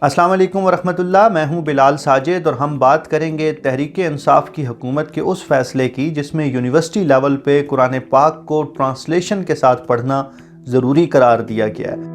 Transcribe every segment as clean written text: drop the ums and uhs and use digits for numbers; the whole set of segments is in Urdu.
السلام علیکم ورحمۃ اللہ، میں ہوں بلال ساجد اور ہم بات کریں گے تحریک انصاف کی حکومت کے اس فیصلے کی جس میں یونیورسٹی لیول پہ قرآن پاک کو ٹرانسلیشن کے ساتھ پڑھنا ضروری قرار دیا گیا ہے۔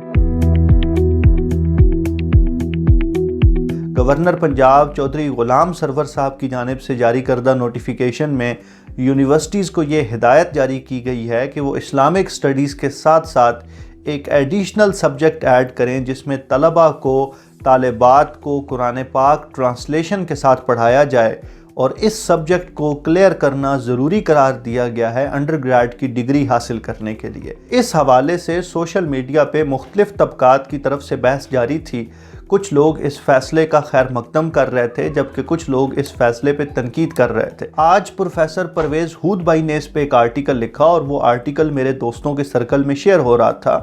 گورنر پنجاب چودھری غلام سرور صاحب کی جانب سے جاری کردہ نوٹیفیکیشن میں یونیورسٹیز کو یہ ہدایت جاری کی گئی ہے کہ وہ اسلامک سٹڈیز کے ساتھ ساتھ ایک ایڈیشنل سبجیکٹ ایڈ کریں جس میں طلباء کو طالبات کو قرآن پاک ٹرانسلیشن کے ساتھ پڑھایا جائے، اور اس سبجیکٹ کو کلیئر کرنا ضروری قرار دیا گیا ہے انڈر گریڈ کی ڈگری حاصل کرنے کے لیے۔ اس حوالے سے سوشل میڈیا پہ مختلف طبقات کی طرف سے بحث جاری تھی۔ کچھ لوگ اس فیصلے کا خیر مقدم کر رہے تھے جبکہ کچھ لوگ اس فیصلے پہ تنقید کر رہے تھے۔ آج پروفیسر پرویز ہود بھائی نے اس پہ ایک آرٹیکل لکھا اور وہ آرٹیکل میرے دوستوں کے سرکل میں شیئر ہو رہا تھا۔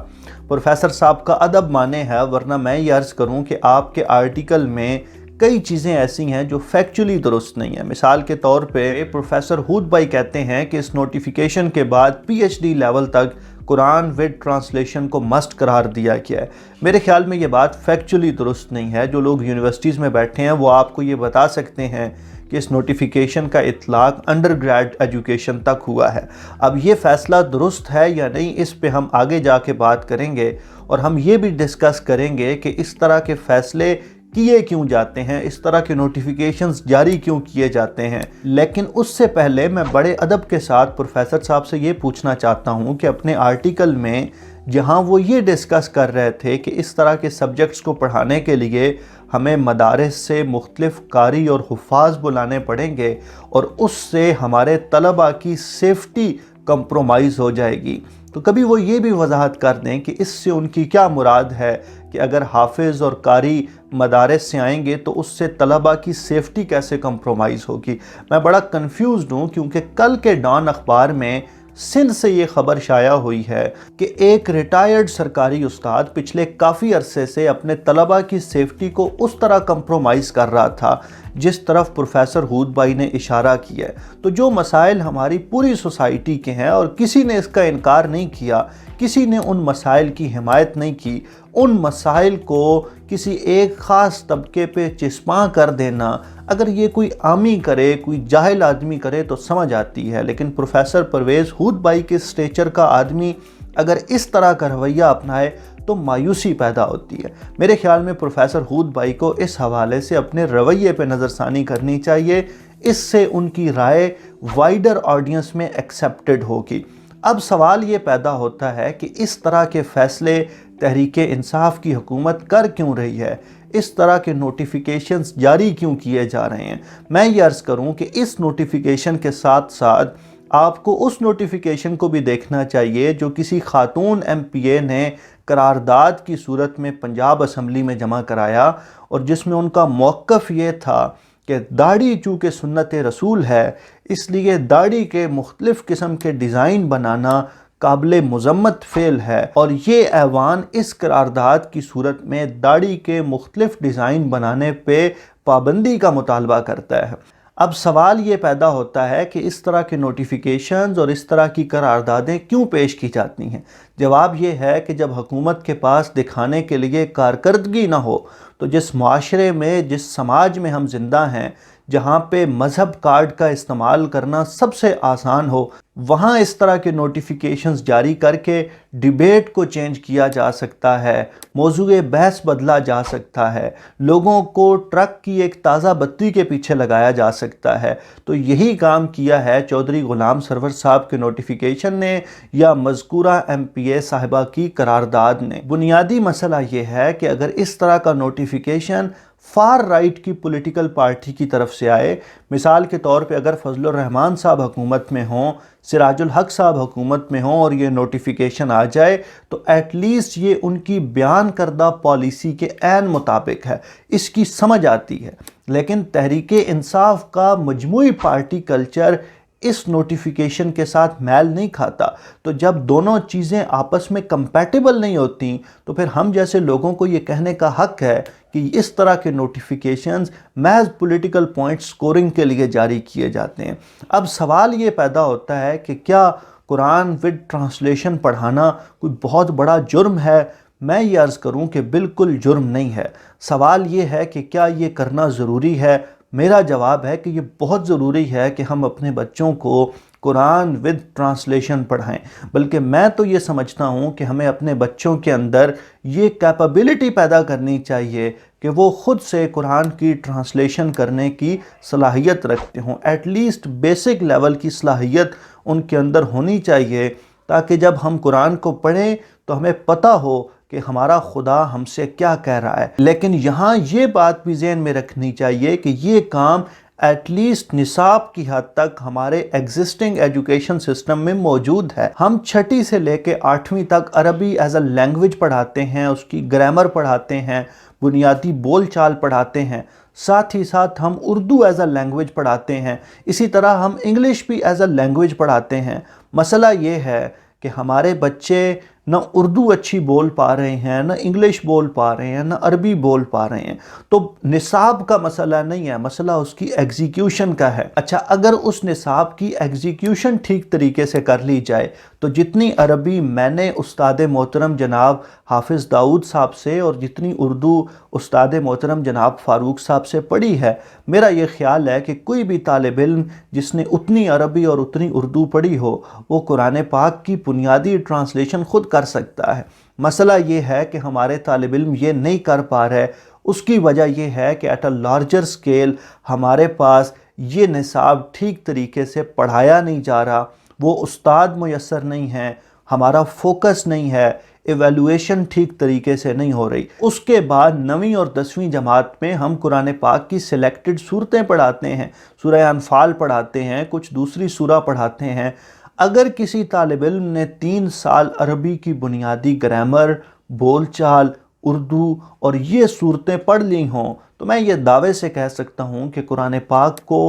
پروفیسر صاحب کا ادب مانے ہے، ورنہ میں یہ عرض کروں کہ آپ کے آرٹیکل میں کئی چیزیں ایسی ہیں جو فیکچولی درست نہیں ہیں۔ مثال کے طور پہ پروفیسر ہود بھائی کہتے ہیں کہ اس نوٹیفیکیشن کے بعد پی ایچ ڈی لیول تک قرآن ود ٹرانسلیشن کو مسٹ قرار دیا گیا ہے۔ میرے خیال میں یہ بات فیکچولی درست نہیں ہے۔ جو لوگ یونیورسٹیز میں بیٹھے ہیں وہ آپ کو یہ بتا سکتے ہیں کہ اس نوٹیفیکیشن کا اطلاق انڈر گریڈ ایجوکیشن تک ہوا ہے۔ اب یہ فیصلہ درست ہے یا نہیں، اس پہ ہم آگے جا کے بات کریں گے، اور ہم یہ بھی ڈسکس کریں گے کہ اس طرح کے فیصلے کیے کیوں جاتے ہیں، اس طرح کے نوٹیفیکیشنز جاری کیوں کیے جاتے ہیں۔ لیکن اس سے پہلے میں بڑے ادب کے ساتھ پروفیسر صاحب سے یہ پوچھنا چاہتا ہوں کہ اپنے آرٹیکل میں جہاں وہ یہ ڈسکس کر رہے تھے کہ اس طرح کے سبجیکٹس کو پڑھانے کے لیے ہمیں مدارس سے مختلف قاری اور حفاظ بلانے پڑیں گے اور اس سے ہمارے طلباء کی سیفٹی کمپرومائز ہو جائے گی، تو کبھی وہ یہ بھی وضاحت کر دیں کہ اس سے ان کی کیا مراد ہے کہ اگر حافظ اور قاری مدارس سے آئیں گے تو اس سے طلباء کی سیفٹی کیسے کمپرومائز ہوگی۔ میں بڑا کنفیوزڈ ہوں کیونکہ کل کے ڈان اخبار میں سندھ سے یہ خبر شائع ہوئی ہے کہ ایک ریٹائرڈ سرکاری استاد پچھلے کافی عرصے سے اپنے طلباء کی سیفٹی کو اس طرح کمپرومائز کر رہا تھا جس طرف پروفیسر ہود بھائی نے اشارہ کیا ہے۔ تو جو مسائل ہماری پوری سوسائٹی کے ہیں اور کسی نے اس کا انکار نہیں کیا، کسی نے ان مسائل کی حمایت نہیں کی، ان مسائل کو کسی ایک خاص طبقے پہ چسپاں کر دینا اگر یہ کوئی عامی کرے، کوئی جاہل آدمی کرے تو سمجھ آتی ہے، لیکن پروفیسر پرویز ہود بھائی کے سٹیچر کا آدمی اگر اس طرح کا رویہ اپنائے تو مایوسی پیدا ہوتی ہے۔ میرے خیال میں پروفیسر ہود بھائی کو اس حوالے سے اپنے رویے پہ نظر ثانی کرنی چاہیے، اس سے ان کی رائے وائڈر آڈینس میں ایکسیپٹڈ ہوگی۔ اب سوال یہ پیدا ہوتا ہے کہ اس طرح کے فیصلے تحریک انصاف کی حکومت کر کیوں رہی ہے، اس طرح کے نوٹیفیکیشنز جاری کیوں کیے جا رہے ہیں۔ میں یہ عرض کروں کہ اس نوٹیفیکیشن کے ساتھ ساتھ آپ کو اس نوٹیفیکیشن کو بھی دیکھنا چاہیے جو کسی خاتون ایم پی اے نے قرارداد کی صورت میں پنجاب اسمبلی میں جمع کرایا، اور جس میں ان کا موقف یہ تھا کہ داڑھی چونکہ سنت رسول ہے، اس لیے داڑھی کے مختلف قسم کے ڈیزائن بنانا قابل مذمت فعل ہے، اور یہ ایوان اس قرارداد کی صورت میں داڑھی کے مختلف ڈیزائن بنانے پہ پابندی کا مطالبہ کرتا ہے۔ اب سوال یہ پیدا ہوتا ہے کہ اس طرح کے نوٹیفیکیشنز اور اس طرح کی قراردادیں کیوں پیش کی جاتی ہیں؟ جواب یہ ہے کہ جب حکومت کے پاس دکھانے کے لیے کارکردگی نہ ہو تو جس معاشرے میں، جس سماج میں ہم زندہ ہیں، جہاں پہ مذہب کارڈ کا استعمال کرنا سب سے آسان ہو، وہاں اس طرح کے نوٹیفیکیشنز جاری کر کے ڈیبیٹ کو چینج کیا جا سکتا ہے، موضوع بحث بدلا جا سکتا ہے، لوگوں کو ٹرک کی ایک تازہ بتی کے پیچھے لگایا جا سکتا ہے۔ تو یہی کام کیا ہے چودھری غلام سرور صاحب کے نوٹیفیکیشن نے یا مذکورہ ایم پی اے صاحبہ کی قرارداد نے۔ بنیادی مسئلہ یہ ہے کہ اگر اس طرح کا نوٹیفیکیشن فار رائٹ کی پولیٹیکل پارٹی کی طرف سے آئے، مثال کے طور پہ اگر فضل الرحمان صاحب حکومت میں ہوں، سراج الحق صاحب حکومت میں ہوں اور یہ نوٹیفیکیشن آ جائے تو ایٹ لیسٹ یہ ان کی بیان کردہ پالیسی کے عین مطابق ہے، اس کی سمجھ آتی ہے۔ لیکن تحریک انصاف کا مجموعی پارٹی کلچر اس نوٹیفیکیشن کے ساتھ میل نہیں کھاتا، تو جب دونوں چیزیں آپس میں کمپیٹیبل نہیں ہوتی تو پھر ہم جیسے لوگوں کو یہ کہنے کا حق ہے کہ اس طرح کے نوٹیفیکیشنز محض پولیٹیکل پوائنٹ سکورنگ کے لیے جاری کیے جاتے ہیں۔ اب سوال یہ پیدا ہوتا ہے کہ کیا قرآن ود ٹرانسلیشن پڑھانا کوئی بہت بڑا جرم ہے؟ میں یہ عرض کروں کہ بالکل جرم نہیں ہے۔ سوال یہ ہے کہ کیا یہ کرنا ضروری ہے؟ میرا جواب ہے کہ یہ بہت ضروری ہے کہ ہم اپنے بچوں کو قرآن ود ٹرانسلیشن پڑھائیں، بلکہ میں تو یہ سمجھتا ہوں کہ ہمیں اپنے بچوں کے اندر یہ کیپیبلٹی پیدا کرنی چاہیے کہ وہ خود سے قرآن کی ٹرانسلیشن کرنے کی صلاحیت رکھتے ہوں۔ ایٹ لیسٹ بیسک لیول کی صلاحیت ان کے اندر ہونی چاہیے، تاکہ جب ہم قرآن کو پڑھیں تو ہمیں پتہ ہو کہ ہمارا خدا ہم سے کیا کہہ رہا ہے۔ لیکن یہاں یہ بات بھی ذہن میں رکھنی چاہیے کہ یہ کام ایٹ لیسٹ نصاب کی حد تک ہمارے ایگزسٹنگ ایجوکیشن سسٹم میں موجود ہے۔ ہم چھٹی سے لے کے 8ویں تک عربی ایز اے لینگویج پڑھاتے ہیں، اس کی گرامر پڑھاتے ہیں، بنیادی بول چال پڑھاتے ہیں، ساتھ ہی ساتھ ہم اردو ایز اے لینگویج پڑھاتے ہیں، اسی طرح ہم انگلش بھی ایز اے لینگویج پڑھاتے ہیں۔ مسئلہ یہ ہے کہ ہمارے بچے نہ اردو اچھی بول پا رہے ہیں، نہ انگلش بول پا رہے ہیں، نہ عربی بول پا رہے ہیں۔ تو نصاب کا مسئلہ نہیں ہے، مسئلہ اس کی ایگزیکیوشن کا ہے۔ اچھا، اگر اس نصاب کی ایگزیکیوشن ٹھیک طریقے سے کر لی جائے تو جتنی عربی میں نے استاد محترم جناب حافظ داؤد صاحب سے اور جتنی اردو استاد محترم جناب فاروق صاحب سے پڑھی ہے، میرا یہ خیال ہے کہ کوئی بھی طالب علم جس نے اتنی عربی اور اتنی اردو پڑھی ہو، وہ قرآن پاک کی بنیادی ٹرانسلیشن خود کر سکتا ہے۔ مسئلہ یہ ہے کہ ہمارے طالب علم یہ نہیں کر پا رہے۔ اس کی وجہ یہ ہے کہ ایٹ اے لارجر سکیل ہمارے پاس یہ نصاب ٹھیک طریقے سے پڑھایا نہیں جا رہا، وہ استاد میسر نہیں ہیں، ہمارا فوکس نہیں ہے، ایویلویشن ٹھیک طریقے سے نہیں ہو رہی۔ اس کے بعد 9ویں اور 10ویں جماعت میں ہم قرآن پاک کی سلیکٹڈ صورتیں پڑھاتے ہیں، سورہ انفال پڑھاتے ہیں، کچھ دوسری سورہ پڑھاتے ہیں۔ اگر کسی طالب علم نے 3 سال عربی کی بنیادی گرامر، بول چال، اردو اور یہ صورتیں پڑھ لی ہوں تو میں یہ دعوے سے کہہ سکتا ہوں کہ قرآن پاک کو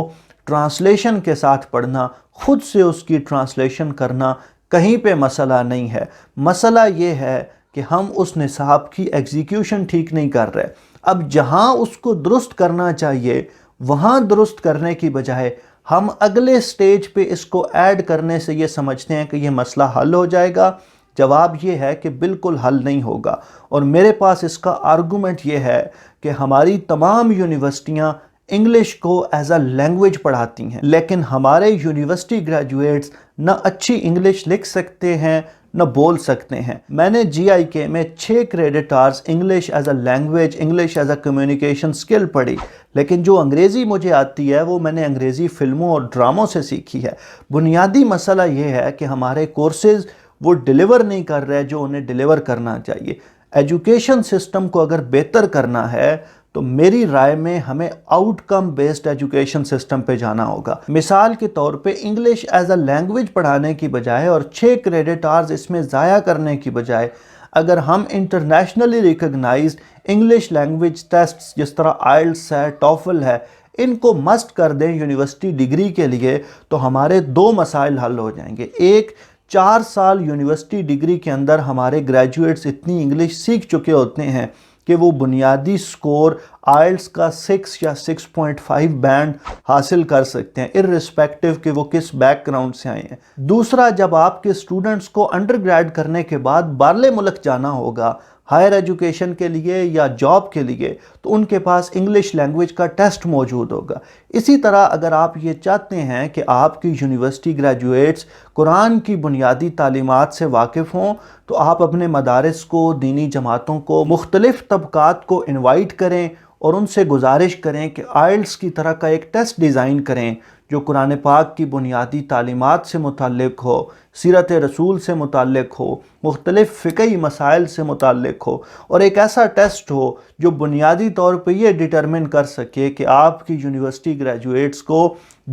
ٹرانسلیشن کے ساتھ پڑھنا، خود سے اس کی ٹرانسلیشن کرنا کہیں پہ مسئلہ نہیں ہے۔ مسئلہ یہ ہے کہ ہم اس نصاب کی ایگزیکیوشن ٹھیک نہیں کر رہے۔ اب جہاں اس کو درست کرنا چاہیے وہاں درست کرنے کی بجائے ہم اگلے سٹیج پہ اس کو ایڈ کرنے سے یہ سمجھتے ہیں کہ یہ مسئلہ حل ہو جائے گا۔ جواب یہ ہے کہ بالکل حل نہیں ہوگا، اور میرے پاس اس کا آرگومنٹ یہ ہے کہ ہماری تمام یونیورسٹیاں انگلش کو ایز اے لینگویج پڑھاتی ہیں، لیکن ہمارے یونیورسٹی گریجویٹس نہ اچھی انگلش لکھ سکتے ہیں نہ بول سکتے ہیں۔ میں نے GIK میں 6 credit hours English as a language, English as a communication skill پڑھی، لیکن جو انگریزی مجھے آتی ہے وہ میں نے انگریزی فلموں اور ڈراموں سے سیکھی ہے۔ بنیادی مسئلہ یہ ہے کہ ہمارے کورسز وہ ڈیلیور نہیں کر رہے جو انہیں ڈیلیور کرنا چاہیے۔ ایجوکیشن سسٹم کو اگر بہتر کرنا ہے تو میری رائے میں ہمیں آؤٹ کم بیسڈ ایجوکیشن سسٹم پہ جانا ہوگا۔ مثال کے طور پہ انگلش ایز اے لینگویج پڑھانے کی بجائے اور 6 کریڈٹ آرز اس میں ضائع کرنے کی بجائے اگر ہم internationally recognised English language tests جس طرح آئلٹس ہے، ٹوفل ہے، ان کو مسٹ کر دیں یونیورسٹی ڈگری کے لیے تو ہمارے 2 مسائل حل ہو جائیں گے۔ ایک، 4 سال یونیورسٹی ڈگری کے اندر ہمارے گریجویٹس اتنی انگلش سیکھ چکے ہوتے ہیں کہ وہ بنیادی سکور آئلٹس کا 6 یا 6.5 بینڈ حاصل کر سکتے ہیں، اررسپیکٹیو کہ وہ کس بیک گراؤنڈ سے آئے ہیں۔ دوسرا، جب آپ کے اسٹوڈنٹس کو انڈر گریڈ کرنے کے بعد باہرلے ملک جانا ہوگا ہائر ایجوکیشن کے لیے یا جاب کے لیے، تو ان کے پاس انگلش لینگویج کا ٹیسٹ موجود ہوگا۔ اسی طرح اگر آپ یہ چاہتے ہیں کہ آپ کی یونیورسٹی گریجویٹس قرآن کی بنیادی تعلیمات سے واقف ہوں تو آپ اپنے مدارس کو، دینی جماعتوں کو، مختلف طبقات کو انوائٹ کریں اور ان سے گزارش کریں کہ آئلٹس کی طرح کا ایک ٹیسٹ ڈیزائن کریں جو قرآن پاک کی بنیادی تعلیمات سے متعلق ہو، سیرت رسول سے متعلق ہو، مختلف فقہی مسائل سے متعلق ہو، اور ایک ایسا ٹیسٹ ہو جو بنیادی طور پہ یہ ڈٹرمن کر سکے کہ آپ کی یونیورسٹی گریجویٹس کو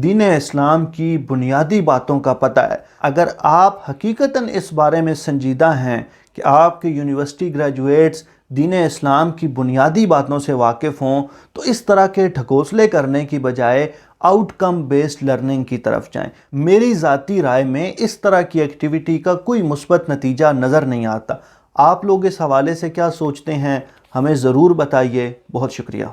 دین اسلام کی بنیادی باتوں کا پتہ ہے۔ اگر آپ حقیقتاً اس بارے میں سنجیدہ ہیں کہ آپ کے یونیورسٹی گریجویٹس دین اسلام کی بنیادی باتوں سے واقف ہوں تو اس طرح کے ڈھکوسلے کرنے کی بجائے آؤٹ کم بیسڈ لرننگ کی طرف جائیں۔ میری ذاتی رائے میں اس طرح کی ایکٹیویٹی کا کوئی مثبت نتیجہ نظر نہیں آتا۔ آپ لوگ اس حوالے سے کیا سوچتے ہیں؟ ہمیں ضرور بتائیے۔ بہت شکریہ۔